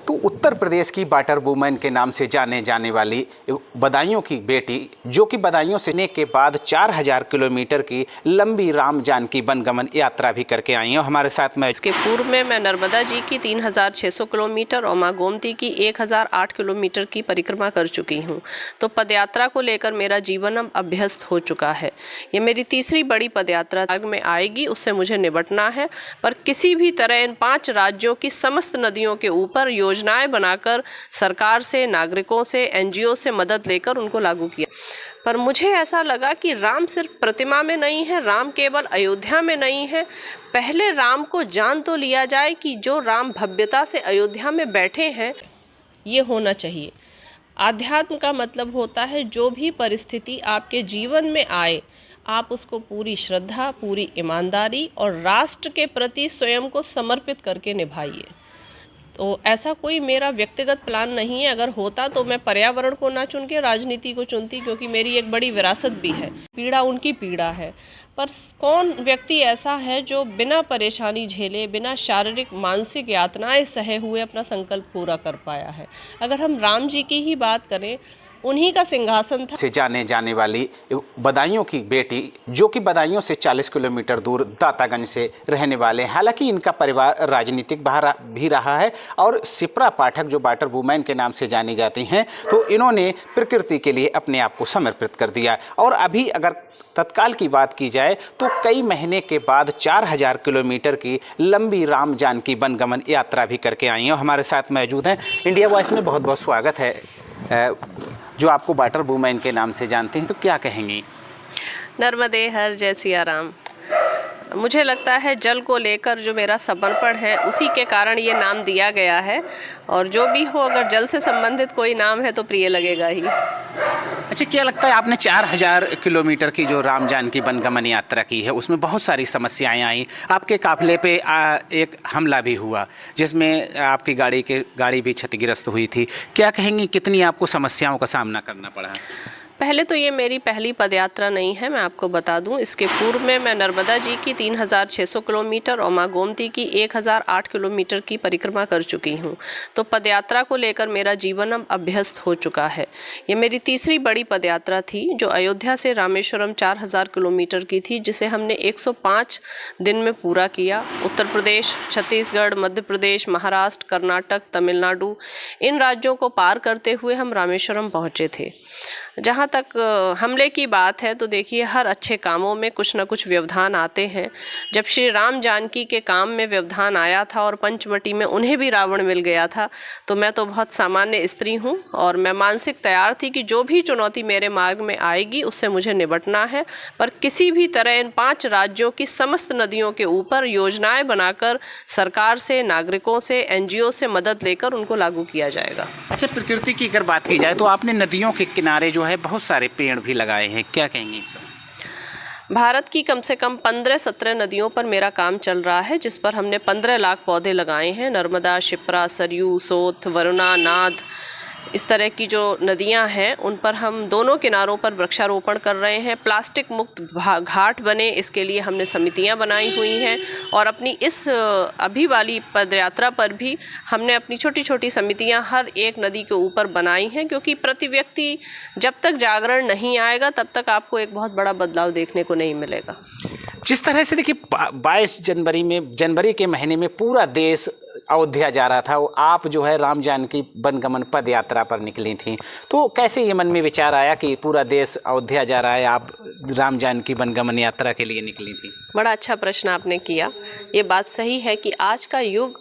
तो उत्तर प्रदेश की water women के नाम से जाने जाने वाली बदायूं की बेटी, जो कि बदायूं से के बाद 4000 किलोमीटर की लंबी राम जानकी वनगमन यात्रा भी करके आई हैं। हमारे साथ में इसके पूर्व में मैं नर्मदा जी की 3600 किलोमीटर और माँ गोमती की 1008 किलोमीटर की परिक्रमा कर चुकी हूँ। तो पदयात्रा को लेकर मेरा जीवन अब अभ्यस्त हो चुका है। ये मेरी तीसरी बड़ी पदयात्रा में आएगी, उससे मुझे निपटना है। पर किसी भी तरह इन 5 राज्यों की समस्त नदियों के ऊपर योजनाएं बनाकर सरकार से, नागरिकों से, एनजीओ से मदद लेकर उनको लागू किया। पर मुझे ऐसा लगा कि राम सिर्फ प्रतिमा में नहीं है, राम केवल अयोध्या में नहीं है। पहले राम को जान तो लिया जाए कि जो राम भव्यता से अयोध्या में बैठे हैं, ये होना चाहिए। आध्यात्म का मतलब होता है जो भी परिस्थिति आपके जीवन में आए, आप उसको पूरी श्रद्धा, पूरी ईमानदारी और राष्ट्र के प्रति स्वयं को समर्पित करके निभाइए। तो ऐसा कोई मेरा व्यक्तिगत प्लान नहीं है। अगर होता तो मैं पर्यावरण को ना चुन के राजनीति को चुनती, क्योंकि मेरी एक बड़ी विरासत भी है। पीड़ा उनकी पीड़ा है, पर कौन व्यक्ति ऐसा है जो बिना परेशानी झेले, बिना शारीरिक मानसिक यातनाएं सहे हुए अपना संकल्प पूरा कर पाया है। अगर हम राम जी की ही बात करें, उन्हीं का सिंहासन था। से जाने जाने वाली बदायूं की बेटी, जो कि बदायूं से 40 किलोमीटर दूर दातागंज से रहने वाले हैं। हालांकि इनका परिवार राजनीतिक भी रहा है और शिप्रा पाठक जो वाटर वुमेन के नाम से जानी जाती हैं, तो इन्होंने प्रकृति के लिए अपने आप को समर्पित कर दिया। और अभी अगर तत्काल की बात की जाए तो कई महीने के बाद 4000 किलोमीटर की लंबी राम जानकी वनगमन यात्रा भी करके आई हैं। हमारे साथ मौजूद हैं। इंडिया वॉइस में बहुत बहुत स्वागत है। जो आपको वाटर वुमेन के नाम से जानते हैं, तो क्या कहेंगी? नर्मदे हर जय सिया राम। मुझे लगता है जल को लेकर जो मेरा समर्पण है, उसी के कारण ये नाम दिया गया है। और जो भी हो, अगर जल से संबंधित कोई नाम है तो प्रिय लगेगा ही। अच्छा, क्या लगता है, आपने 4000 किलोमीटर की जो राम जानकी वनगमन यात्रा की है, उसमें बहुत सारी समस्याएं आई। आपके काफिले पे एक हमला भी हुआ, जिसमें आपकी गाड़ी भी क्षतिग्रस्त हुई थी। क्या कहेंगी, कितनी आपको समस्याओं का सामना करना पड़ा? पहले तो ये मेरी पहली पदयात्रा नहीं है, मैं आपको बता दूं। इसके पूर्व में मैं नर्मदा जी की 3600 किलोमीटर और माँ गोमती की 1008 किलोमीटर की परिक्रमा कर चुकी हूँ। तो पदयात्रा को लेकर मेरा जीवन अब अभ्यस्त हो चुका है। ये मेरी तीसरी बड़ी पदयात्रा थी, जो अयोध्या से रामेश्वरम 4000 किलोमीटर की थी, जिसे हमने 105 दिन में पूरा किया। उत्तर प्रदेश, छत्तीसगढ़, मध्य प्रदेश, महाराष्ट्र, कर्नाटक, तमिलनाडु, इन राज्यों को पार करते हुए हम रामेश्वरम पहुँचे थे। जहाँ तक हमले की बात है, तो देखिए, हर अच्छे कामों में कुछ न कुछ व्यवधान आते हैं। जब श्री राम जानकी के काम में व्यवधान आया था और पंचवटी में उन्हें भी रावण मिल गया था, तो मैं तो बहुत सामान्य स्त्री हूँ और मैं मानसिक तैयार थी कि जो भी चुनौती मेरे मार्ग में आएगी, उससे मुझे निपटना है। पर किसी भी तरह इन 5 राज्यों की समस्त नदियों के ऊपर योजनाएं बनाकर सरकार से, नागरिकों से, एनजीओ से मदद लेकर उनको लागू किया जाएगा। अच्छा, प्रकृति की अगर बात की जाए तो आपने नदियों के किनारे जो है बहुत सारे पेड़ भी लगाए हैं, क्या कहेंगे इस पर? भारत की कम से कम 15-17 नदियों पर मेरा काम चल रहा है, जिस पर हमने 15 लाख पौधे लगाए हैं। नर्मदा, शिप्रा, सरयू, सोत, वरुणा, नाद, इस तरह की जो नदियां हैं, उन पर हम दोनों किनारों पर वृक्षारोपण कर रहे हैं। प्लास्टिक मुक्त घाट बने, इसके लिए हमने समितियां बनाई हुई हैं। और अपनी इस अभी वाली पदयात्रा पर भी हमने अपनी छोटी छोटी समितियां हर एक नदी के ऊपर बनाई हैं, क्योंकि प्रति व्यक्ति जब तक जागरण नहीं आएगा, तब तक आपको एक बहुत बड़ा बदलाव देखने को नहीं मिलेगा। जिस तरह से देखिए, 22 जनवरी के महीने में पूरा देश अयोध्या जा रहा था, आप जो है राम जानकी वनगमन पद यात्रा पर निकली थी, तो कैसे ये मन में विचार आया कि पूरा देश अयोध्या जा रहा है, आप राम जानकी वनगमन यात्रा के लिए निकली थी? बड़ा अच्छा प्रश्न आपने किया। ये बात सही है कि आज का युग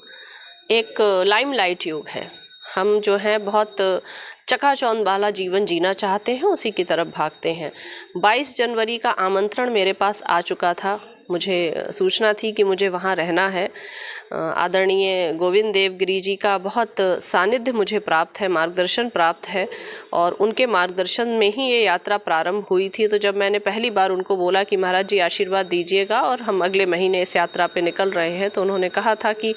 एक लाइमलाइट युग है। हम जो है बहुत चकाचौंध वाला जीवन जीना चाहते हैं, उसी की तरफ भागते हैं। 22 जनवरी का आमंत्रण मेरे पास आ चुका था। मुझे सूचना थी कि मुझे वहाँ रहना है। आदरणीय गोविंद देवगिरी जी का बहुत सानिध्य मुझे प्राप्त है, मार्गदर्शन प्राप्त है, और उनके मार्गदर्शन में ही ये यात्रा प्रारंभ हुई थी। तो जब मैंने पहली बार उनको बोला कि महाराज जी आशीर्वाद दीजिएगा और हम अगले महीने इस यात्रा पे निकल रहे हैं, तो उन्होंने कहा था कि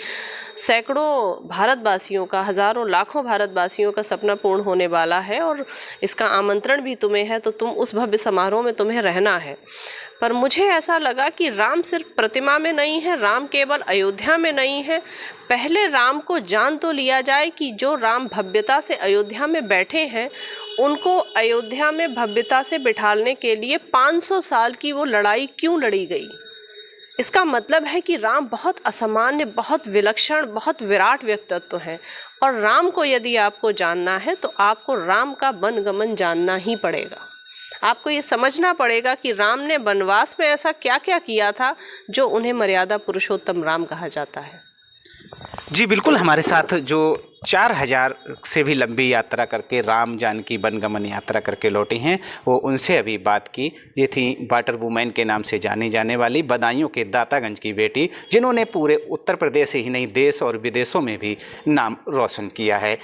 सैकड़ों भारतवासियों का, हज़ारों लाखों भारतवासियों का सपना पूर्ण होने वाला है और इसका आमंत्रण भी तुम्हें है, तो तुम उस भव्य समारोह में तुम्हें रहना है। पर मुझे ऐसा लगा कि राम सिर्फ प्रतिमा में नहीं है, राम केवल अयोध्या में नहीं है। पहले राम को जान तो लिया जाए कि जो राम भव्यता से अयोध्या में बैठे हैं, उनको अयोध्या में भव्यता से बिठाने के लिए 500 साल की वो लड़ाई क्यों लड़ी गई। इसका मतलब है कि राम बहुत असामान्य, बहुत विलक्षण, बहुत विराट व्यक्तित्व हैं और राम को यदि आपको जानना है तो आपको राम का वनगमन जानना ही पड़ेगा। आपको ये समझना पड़ेगा कि राम ने वनवास में ऐसा क्या क्या किया था जो उन्हें मर्यादा पुरुषोत्तम राम कहा जाता है। जी बिल्कुल, हमारे साथ जो 4000 से भी लंबी यात्रा करके राम जानकी वनगमन यात्रा करके लौटे हैं, वो उनसे अभी बात की। ये थी वाटर वुमेन के नाम से जानी जाने वाली बदायूं के दातागंज की बेटी, जिन्होंने पूरे उत्तर प्रदेश ही नहीं देश और विदेशों में भी नाम रोशन किया है।